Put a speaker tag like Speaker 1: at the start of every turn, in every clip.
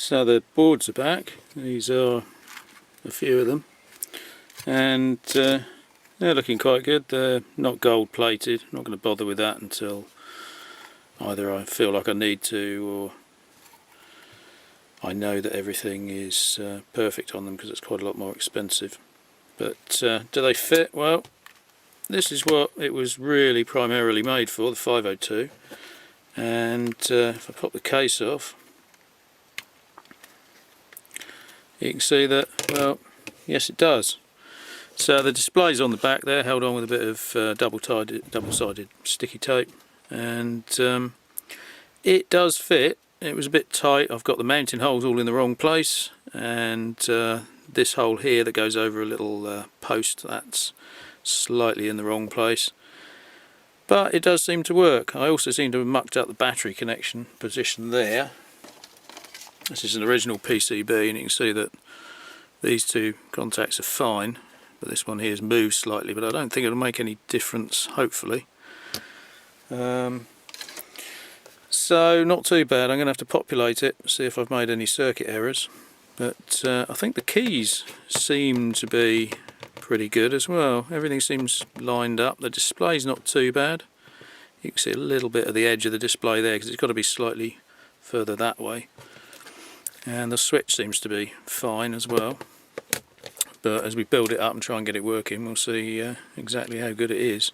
Speaker 1: So the boards are back. These are a few of them, and they're looking quite good. They're not gold plated. I'm not going to bother with that until either I feel like I need to, or I know that everything is perfect on them, because it's quite a lot more expensive. But do they fit? Well, this is what it was really primarily made for, the 502. And if I pop the case off, you can see that, well, yes it does. So the display's on the back there, held on with a bit of double-sided sticky tape, and it does fit. It was a bit tight. I've got the mounting holes all in the wrong place, and this hole here that goes over a little post, that's slightly in the wrong place. But it does seem to work. I also seem to have mucked up the battery connection position there. This is an original PCB, and you can see that these two contacts are fine, but this one here has moved slightly, but I don't think it'll make any difference, hopefully. So not too bad. I'm going to have to populate it, see if I've made any circuit errors. But I think the keys seem to be pretty good as well. Everything seems lined up. The display's not too bad. You can see a little bit of the edge of the display there, because it's got to be slightly further that way. And the switch seems to be fine as well. But as we build it up and try and get it working, we'll see exactly how good it is.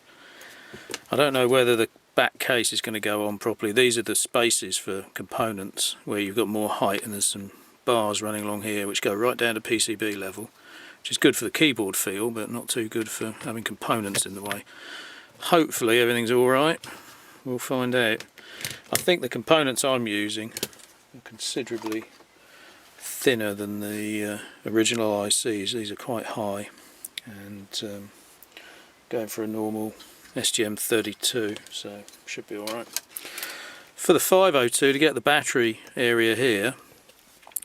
Speaker 1: I don't know whether the back case is going to go on properly. These are the spaces for components where you've got more height, and there's some bars running along here which go right down to PCB level, which is good for the keyboard feel, but not too good for having components in the way. Hopefully everything's alright. We'll find out. I think the components I'm using are considerably thinner than the original ICs. These are quite high, and going for a normal SGM32, so should be alright. For the 502, to get the battery area here,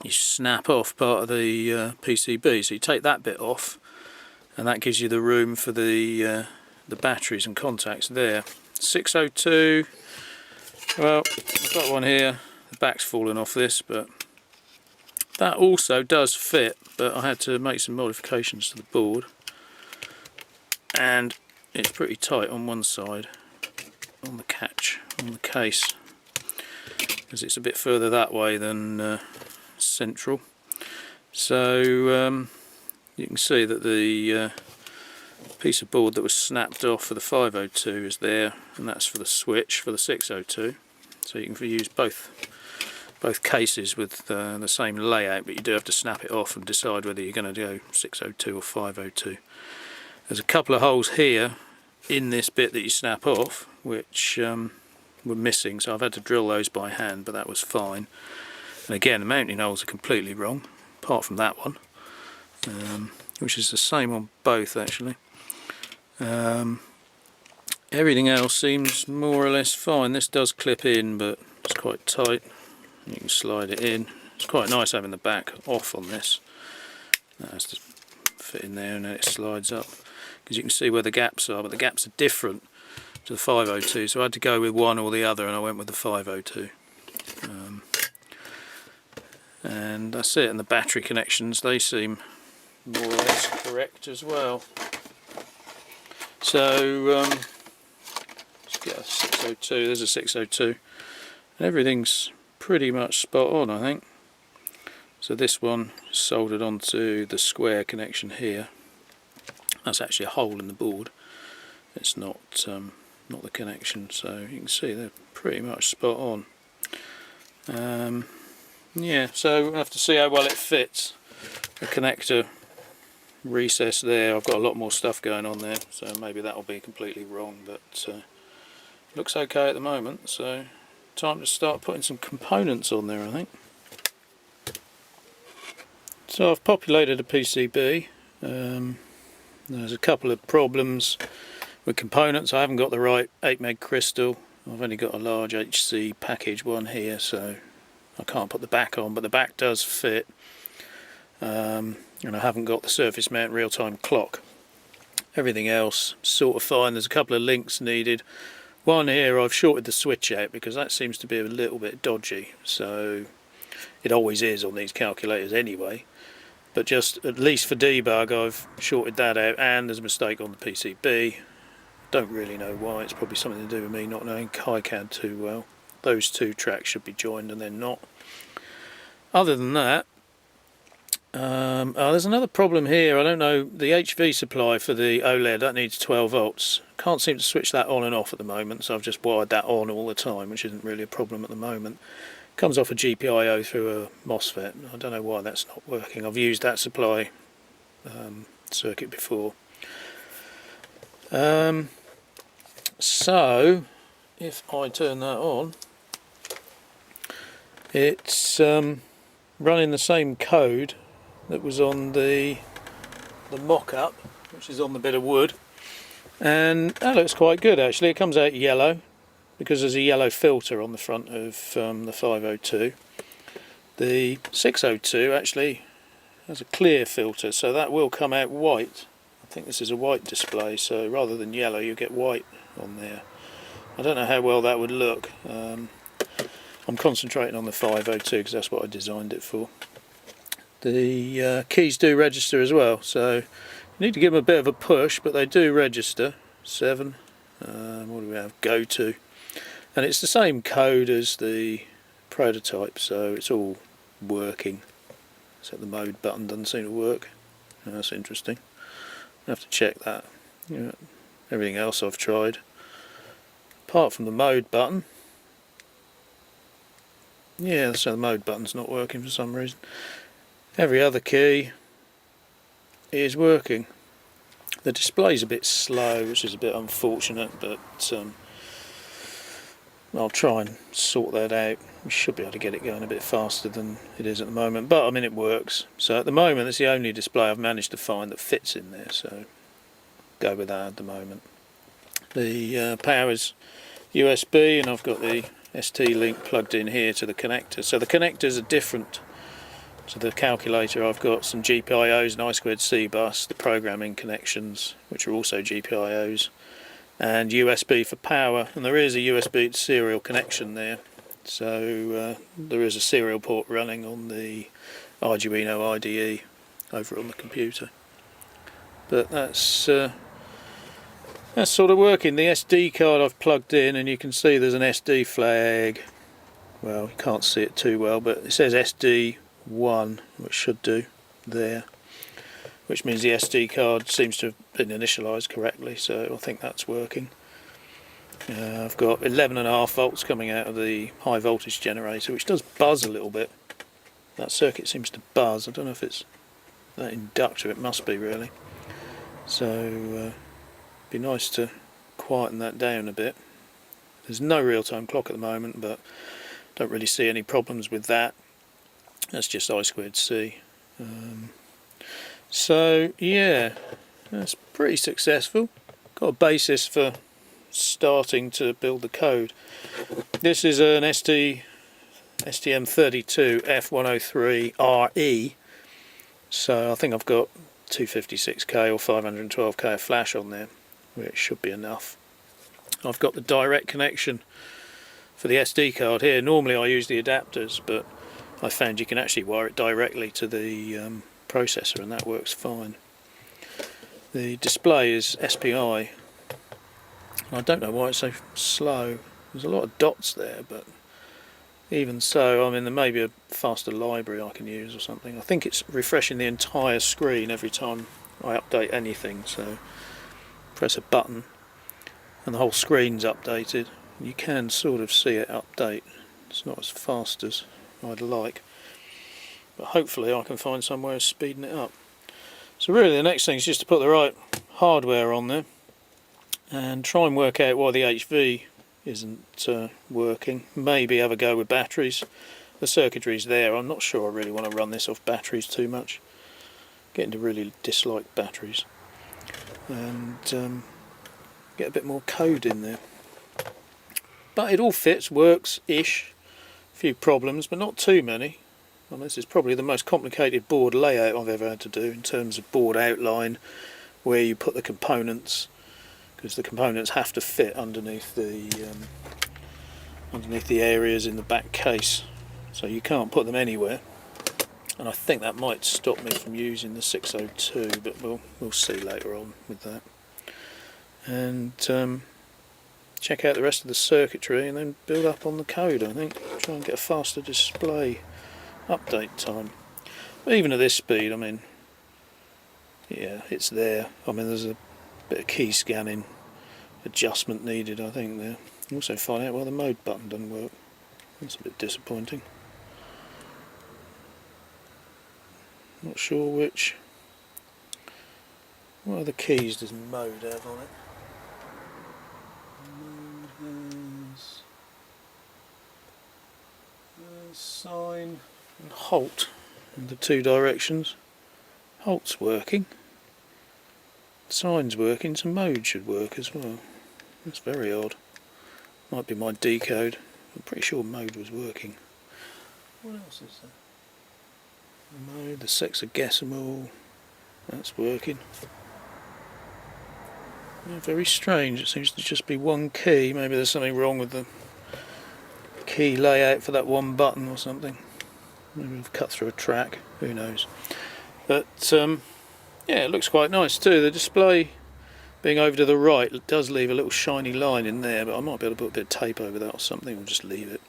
Speaker 1: you snap off part of the PCB, so you take that bit off, and that gives you the room for the batteries and contacts there. 602, well, I've got one here. The back's fallen off this, but that also does fit, but I had to make some modifications to the board, and it's pretty tight on one side, on the catch, on the case, because it's a bit further that way than central. So you can see that the piece of board that was snapped off for the 502 is there, and that's for the switch for the 602. So you can use both cases with the same layout, but you do have to snap it off and decide whether you're going to go 602 or 502. There's a couple of holes here in this bit that you snap off which were missing, so I've had to drill those by hand, but that was fine. And again, the mounting holes are completely wrong, apart from that one, which is the same on both actually. Everything else seems more or less fine. This does clip in, but it's quite tight. You can slide it in. It's quite nice having the back off on this. That has to fit in there, and then it slides up, because you can see where the gaps are, but the gaps are different to the 502, so I had to go with one or the other, and I went with the 502. And that's it. And the battery connections, they seem more or less correct as well. So let's get a 602. There's a 602, and everything's pretty much spot on, I think. So this one is soldered onto the square connection here. That's actually a hole in the board. It's not the connection, so you can see they're pretty much spot on. Yeah, so we'll have to see how well it fits. The connector recess there, I've got a lot more stuff going on there, so maybe that'll be completely wrong, but looks okay at the moment, so time to start putting some components on there, I think. So I've populated a PCB. There's a couple of problems with components. I haven't got the right 8 meg crystal. I've only got a large HC package one here, so I can't put the back on, but the back does fit. And I haven't got the surface mount real-time clock. Everything else sort of fine. There's a couple of links needed. One here, I've shorted the switch out because that seems to be a little bit dodgy, so It always is on these calculators anyway, but just at least for debug I've shorted that out, and there's a mistake on the PCB. Don't really know why, it's probably something to do with me not knowing KiCad too well. Those two tracks should be joined and they're not. Other than that, there's another problem here. I don't know, the HV supply for the OLED, that needs 12 volts. Can't seem to switch that on and off at the moment, so I've just wired that on all the time, which isn't really a problem at the moment. Comes off a GPIO through a MOSFET. I don't know why that's not working. I've used that supply circuit before. So if I turn that on, it's running the same code that was on the mock-up, which is on the bit of wood, and that looks quite good actually. It comes out yellow because there's a yellow filter on the front of the 502. The 602 actually has a clear filter, so that will come out white. I think this is a white display, so rather than yellow you get white on there. I don't know how well that would look. I'm concentrating on the 502 because that's what I designed it for. The keys do register as well, so you need to give them a bit of a push, but they do register. 7, what do we have? Go to. And it's the same code as the prototype, so it's all working. Except the mode button doesn't seem to work. That's interesting. I have to check that. Yeah, everything else I've tried, apart from the mode button. Yeah, so the mode button's not working for some reason. Every other key is working. The display's a bit slow, which is a bit unfortunate, but I'll try and sort that out. We should be able to get it going a bit faster than it is at the moment, but I mean it works. So at the moment it's the only display I've managed to find that fits in there, so go with that at the moment. The power's USB, and I've got the ST link plugged in here to the connector. So the connectors are different to the calculator. I've got some GPIOs and I2C bus, the programming connections, which are also GPIOs, and USB for power, and there is a USB to serial connection there. So there is a serial port running on the Arduino IDE over on the computer. But that's sort of working. The SD card I've plugged in, and you can see there's an SD flag. Well, you can't see it too well, but it says SD1, which should do there, which means the SD card seems to have been initialized correctly, so I think that's working. I've got 11.5 volts coming out of the high voltage generator, which does buzz a little bit. That circuit seems to buzz. I don't know if it's that inductor, it must be really. So be nice to quieten that down a bit. There's no real-time clock at the moment, but don't really see any problems with that. That's just I2C. So yeah, that's pretty successful. Got a basis for starting to build the code. This is an STM32F103RE, so I think I've got 256K or 512K of flash on there, which should be enough. I've got the direct connection for the SD card here. Normally I use the adapters, but I found you can actually wire it directly to the processor, and that works fine. The display is SPI. I don't know why it's so slow. There's a lot of dots there, but even so, I mean, there may be a faster library I can use or something. I think it's refreshing the entire screen every time I update anything, so press a button and the whole screen's updated. You can sort of see it update. It's not as fast as I'd like, but hopefully I can find some way of speeding it up. So really the next thing is just to put the right hardware on there and try and work out why the HV isn't working. Maybe have a go with batteries. The circuitry's there. I'm not sure I really want to run this off batteries too much. Getting to really dislike batteries. And get a bit more code in there. But it all fits, works-ish. A few problems, but not too many. And this is probably the most complicated board layout I've ever had to do in terms of board outline, where you put the components, because the components have to fit underneath the areas in the back case. so you can't put them anywhere, and I think that might stop me from using the 602, but we'll see later on with that. And check out the rest of the circuitry and then build up on the code. I think try and get a faster display update time. But even at this speed, I mean, yeah, it's there. I mean, there's a bit of key scanning adjustment needed, I think, there. Also find out why the mode button doesn't work. That's a bit disappointing. Not sure which. What other keys does mode have on it? Mode has sign and halt in the two directions. Halt's working. Sign's working, so mode should work as well. That's very odd. Might be my decode. I'm pretty sure mode was working. What else is there? Mode, the sexagesimal, that's working. Yeah, very strange, it seems to just be one key. Maybe there's something wrong with the key layout for that one button or something. Maybe I've cut through a track, who knows. But yeah, it looks quite nice too. The display being over to the right, it does leave a little shiny line in there, but I might be able to put a bit of tape over that or something, or just leave it.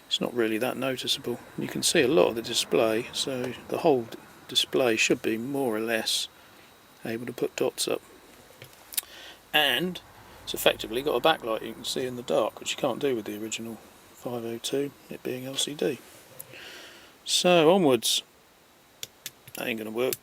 Speaker 1: It's not really that noticeable. You can see a lot of the display, so the whole display should be more or less able to put dots up. And it's effectively got a backlight you can see in the dark, which you can't do with the original 502, it being LCD. So onwards. That ain't going to work.